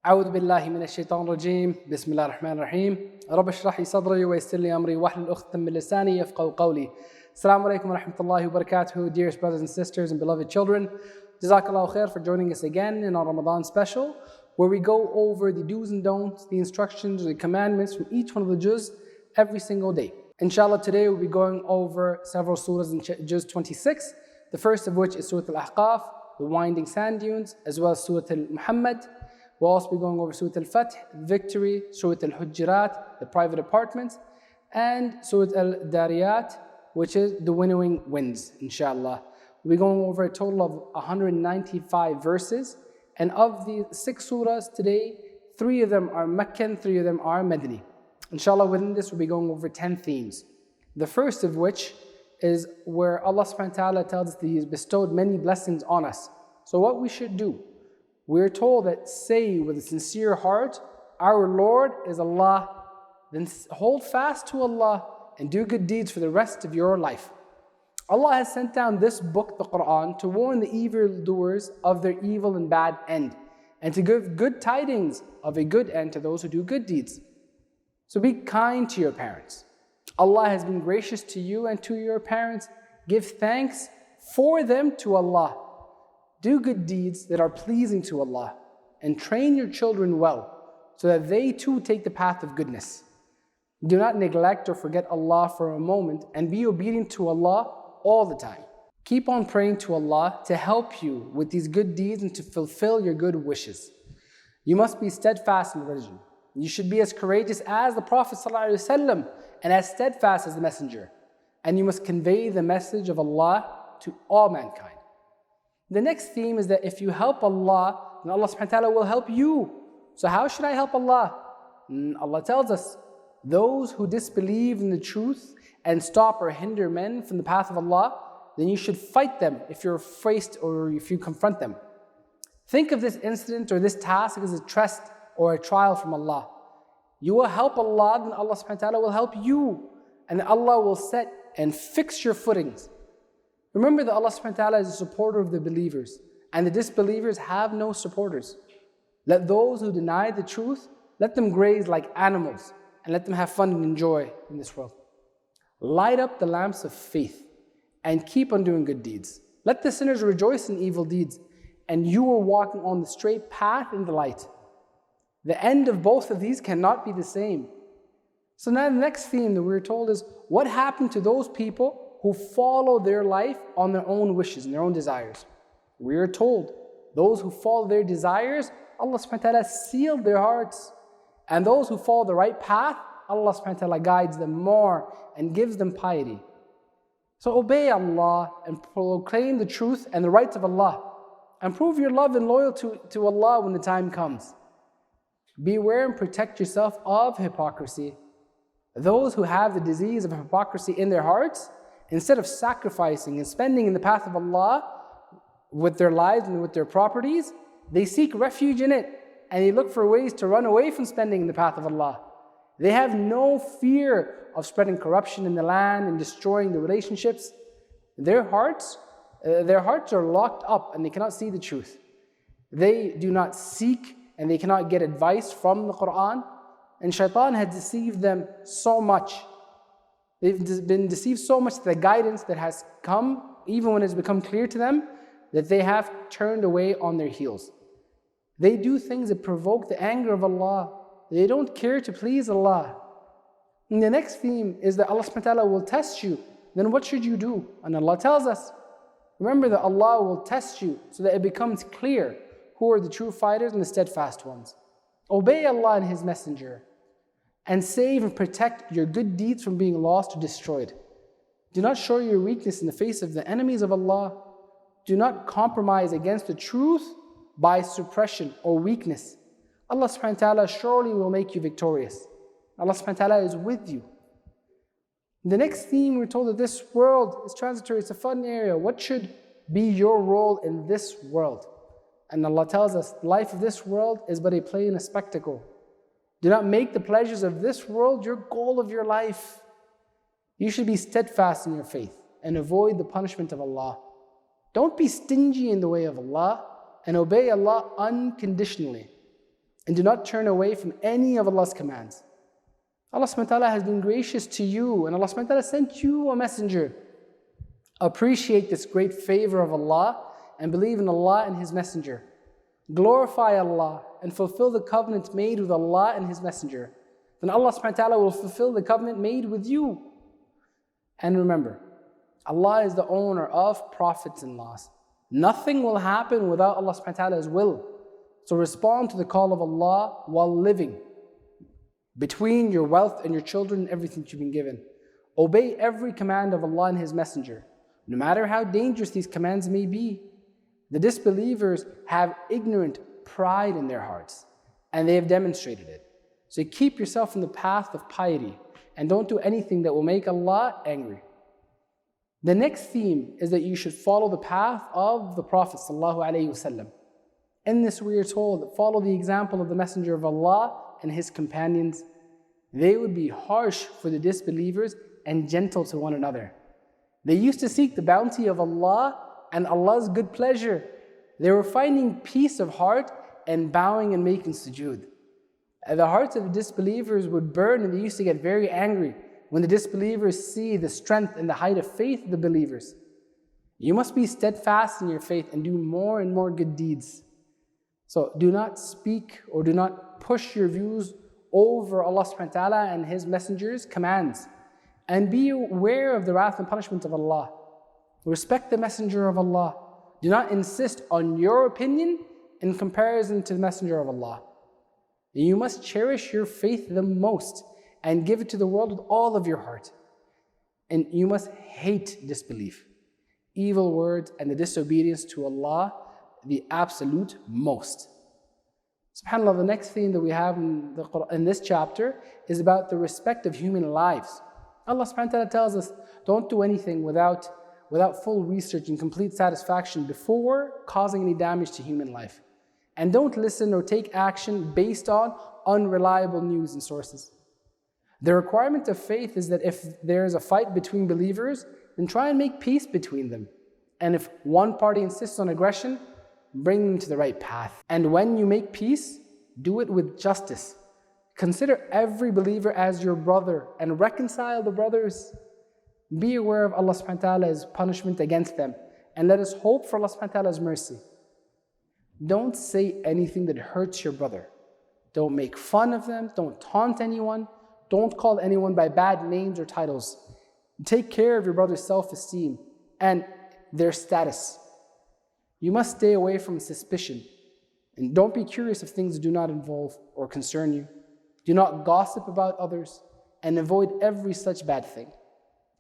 أعوذ بالله من الشيطان الرجيم بسم الله الرحمن الرحيم رب اشرح لي صدري ويسر لي أمري واحلل عقدة من لساني يفقهوا قولي. Assalamu alaikum wa rahmatullahi wa barakatuh, dearest brothers and sisters and beloved children. Jazakallahu khair for joining us again in our Ramadan special, where we go over the do's and don'ts, the instructions, the commandments from each one of the juz every single day. Inshallah, today we'll be going over several surahs in juz 26, the first of which is Surah Al-Ahqaf, the winding sand dunes, as well as Surah Al-Muhammad. We'll also be going over Surah Al-Fath, victory, Surah Al-Hujjurat, the private apartments, and Surah Al-Dariyat, which is the winnowing winds, inshallah. We'll be going over a total of 195 verses, and of the 6 surahs today, 3 of them are Meccan, 3 of them are Madani. Inshallah, within this we'll be going over 10 themes. The first of which is where Allah subhanahu wa ta'ala tells us that He has bestowed many blessings on us. So what we should do? We are told that say with a sincere heart, our Lord is Allah, then hold fast to Allah and do good deeds for the rest of your life. Allah has sent down this book, the Qur'an, to warn the evildoers of their evil and bad end, and to give good tidings of a good end to those who do good deeds. So be kind to your parents. Allah has been gracious to you and to your parents. Give thanks for them to Allah. Do good deeds that are pleasing to Allah, and train your children well, so that they too take the path of goodness. Do not neglect or forget Allah for a moment, and be obedient to Allah all the time. Keep on praying to Allah to help you with these good deeds and to fulfill your good wishes. You must be steadfast in religion. You should be as courageous as the Prophet ﷺ and as steadfast as the Messenger. And you must convey the message of Allah to all mankind. The next theme is that if you help Allah, then Allah subhanahu wa ta'ala will help you. So how should I help Allah? Allah tells us, those who disbelieve in the truth and stop or hinder men from the path of Allah, then you should fight them if you're faced or if you confront them. Think of this incident or this task as a test or a trial from Allah. You will help Allah, then Allah subhanahu wa ta'ala will help you. And Allah will set and fix your footings. Remember that Allah subhanahu wa ta'ala is a supporter of the believers, and the disbelievers have no supporters. Let those who deny the truth, let them graze like animals, and let them have fun and enjoy in this world. Light up the lamps of faith, and keep on doing good deeds. Let the sinners rejoice in evil deeds, and you are walking on the straight path in the light. The end of both of these cannot be the same. So now the next theme that we're told is, what happened to those people who follow their life on their own wishes and their own desires? We are told, those who follow their desires, Allah subhanahu wa ta'ala sealed their hearts. And those who follow the right path, Allah subhanahu wa ta'ala guides them more and gives them piety. So obey Allah and proclaim the truth and the rights of Allah, and prove your love and loyalty to Allah when the time comes. Beware and protect yourself of hypocrisy. Those who have the disease of hypocrisy in their hearts, instead of sacrificing and spending in the path of Allah with their lives and with their properties, they seek refuge in it, and they look for ways to run away from spending in the path of Allah. They have no fear of spreading corruption in the land and destroying the relationships. Their hearts are locked up and they cannot see the truth. They do not seek and they cannot get advice from the Qur'an, and shaitan has deceived them so much. They've been deceived so much that the guidance that has come, even when it's become clear to them, that they have turned away on their heels. They do things that provoke the anger of Allah. They don't care to please Allah. And the next theme is that Allah subhanahu wa ta'ala will test you. Then what should you do? And Allah tells us, remember that Allah will test you so that it becomes clear who are the true fighters and the steadfast ones. Obey Allah and His Messenger, and save and protect your good deeds from being lost or destroyed. Do not show your weakness in the face of the enemies of Allah. Do not compromise against the truth by suppression or weakness. Allah subhanahu wa ta'ala surely will make you victorious. Allah subhanahu wa ta'ala is with you. The next theme, we're told that this world is transitory, it's a fun area. What should be your role in this world? And Allah tells us, the life of this world is but a play and a spectacle. Do not make the pleasures of this world your goal of your life. You should be steadfast in your faith and avoid the punishment of Allah. Don't be stingy in the way of Allah, and obey Allah unconditionally. and do not turn away from any of Allah's commands. Allah subhanahu wa ta'ala has been gracious to you, and Allah subhanahu wa ta'ala sent you a messenger. Appreciate this great favor of Allah and believe in Allah and His messenger. Glorify Allah and fulfill the covenant made with Allah and His messenger. Then Allah subhanahu wa ta'ala will fulfill the covenant made with you. And remember, Allah is the owner of profits and loss. Nothing will happen without Allah subhanahu wa ta'ala's will. So respond to the call of Allah while living between your wealth and your children and everything you've been given. Obey every command of Allah and His messenger, no matter how dangerous these commands may be. The disbelievers have ignorant pride in their hearts, and they have demonstrated it. So keep yourself in the path of piety and don't do anything that will make Allah angry. The next theme is that you should follow the path of the Prophet ﷺ. In this we are told that follow the example of the Messenger of Allah and his companions. They would be harsh for the disbelievers and gentle to one another. They used to seek the bounty of Allah and Allah's good pleasure. They were finding peace of heart and bowing and making sujood. The hearts of the disbelievers would burn, and they used to get very angry when the disbelievers see the strength and the height of faith of the believers. You must be steadfast in your faith and do more and more good deeds. So do not speak or do not push your views over Allah subhanahu wa ta'ala and His Messenger's commands. And be aware of the wrath and punishment of Allah. Respect the Messenger of Allah. Do not insist on your opinion in comparison to the Messenger of Allah. You must cherish your faith the most and give it to the world with all of your heart. And you must hate disbelief, evil words, and the disobedience to Allah the absolute most. SubhanAllah, the next theme that we have in this chapter is about the respect of human lives. Allah subhanahu wa ta'ala tells us, don't do anything without full research and complete satisfaction before causing any damage to human life. And don't listen or take action based on unreliable news and sources. The requirement of faith is that if there is a fight between believers, then try and make peace between them. And if one party insists on aggression, bring them to the right path. And when you make peace, do it with justice. Consider every believer as your brother and reconcile the brothers. Be aware of Allah subhanahu wa ta'ala's punishment against them, and let us hope for Allah subhanahu wa ta'ala's mercy. Don't say anything that hurts your brother. Don't make fun of them. Don't taunt anyone. Don't call anyone by bad names or titles. Take care of your brother's self-esteem and their status. You must stay away from suspicion. And don't be curious of things that do not involve or concern you. Do not gossip about others and avoid every such bad thing.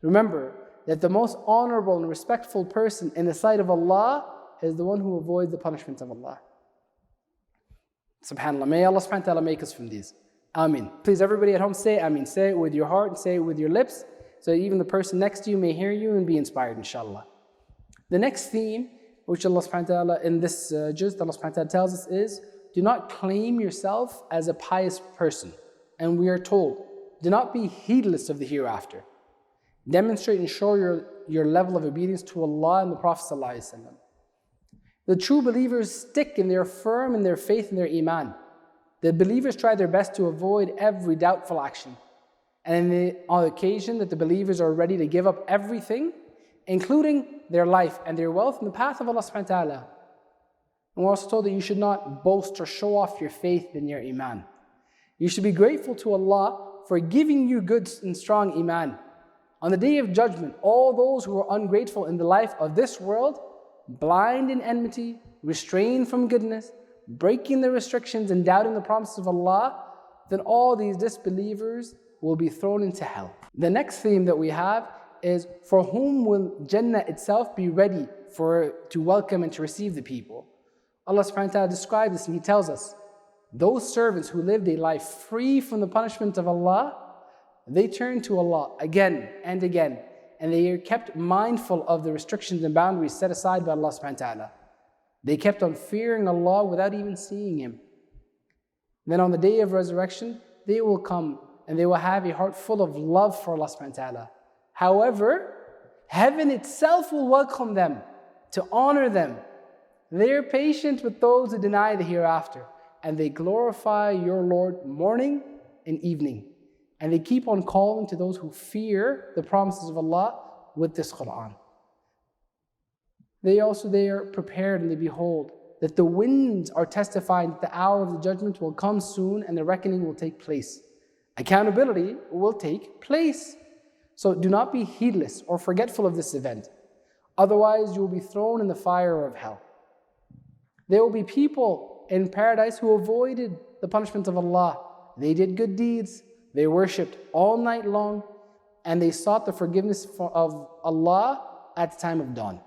Remember that the most honorable and respectful person in the sight of Allah is the one who avoids the punishment of Allah. SubhanAllah, may Allah subhanahu wa ta'ala make us from these. Ameen. Please, everybody at home, say Ameen. Say it with your heart and say it with your lips, so that even the person next to you may hear you and be inspired, inshallah. The next theme, which Allah subhanahu wa ta'ala in this juz, Allah subhanahu wa ta'ala tells us is, do not claim yourself as a pious person. And we are told, do not be heedless of the hereafter. Demonstrate and show your level of obedience to Allah and the Prophet sallallahu alaihi wasallam. The true believers stick and they are firm in their faith and their iman. The believers try their best to avoid every doubtful action. And on the occasion that the believers are ready to give up everything, including their life and their wealth in the path of Allah subhanahu wa ta'ala. And we're also told that you should not boast or show off your faith and your iman. You should be grateful to Allah for giving you good and strong iman. On the day of judgment, all those who are ungrateful in the life of this world, blind in enmity, restrained from goodness, breaking the restrictions and doubting the promises of Allah, then all these disbelievers will be thrown into hell. The next theme that we have is, for whom will Jannah itself be ready to welcome and to receive the people? Allah subhanahu wa ta'ala describes this and He tells us, those servants who lived a life free from the punishment of Allah, they turn to Allah again and again, and they are kept mindful of the restrictions and boundaries set aside by Allah subhanahu wa ta'ala. They kept on fearing Allah without even seeing Him. Then on the day of resurrection, they will come and they will have a heart full of love for Allah subhanahu wa ta'ala. However, heaven itself will welcome them, to honor them. They are patient with those who deny the hereafter, and they glorify your Lord morning and evening. And they keep on calling to those who fear the promises of Allah with this Qur'an. They are prepared, and they behold that the winds are testifying that the hour of the judgment will come soon and the reckoning will take place. Accountability will take place. So do not be heedless or forgetful of this event. Otherwise, you will be thrown in the fire of hell. There will be people in paradise who avoided the punishment of Allah. They did good deeds. They worshipped all night long, and they sought the forgiveness of Allah at the time of dawn.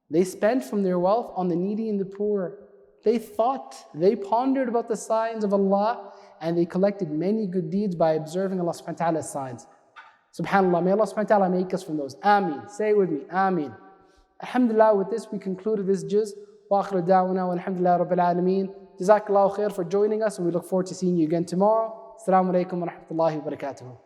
They spent from their wealth on the needy and the poor. They thought, they pondered about the signs of Allah, and they collected many good deeds by observing Allah subhanahu wa ta'ala's signs. SubhanAllah, may Allah subhanahu wa ta'ala make us from those. Ameen. Say it with me. Ameen. Alhamdulillah, with this we concluded this juz. Wa akhiru da'wana wa alhamdulillah rabbil alameen. Jazakallahu khair for joining us, and we look forward to seeing you again tomorrow. Assalamu alaikum wa rahmatullahi wa barakatuh.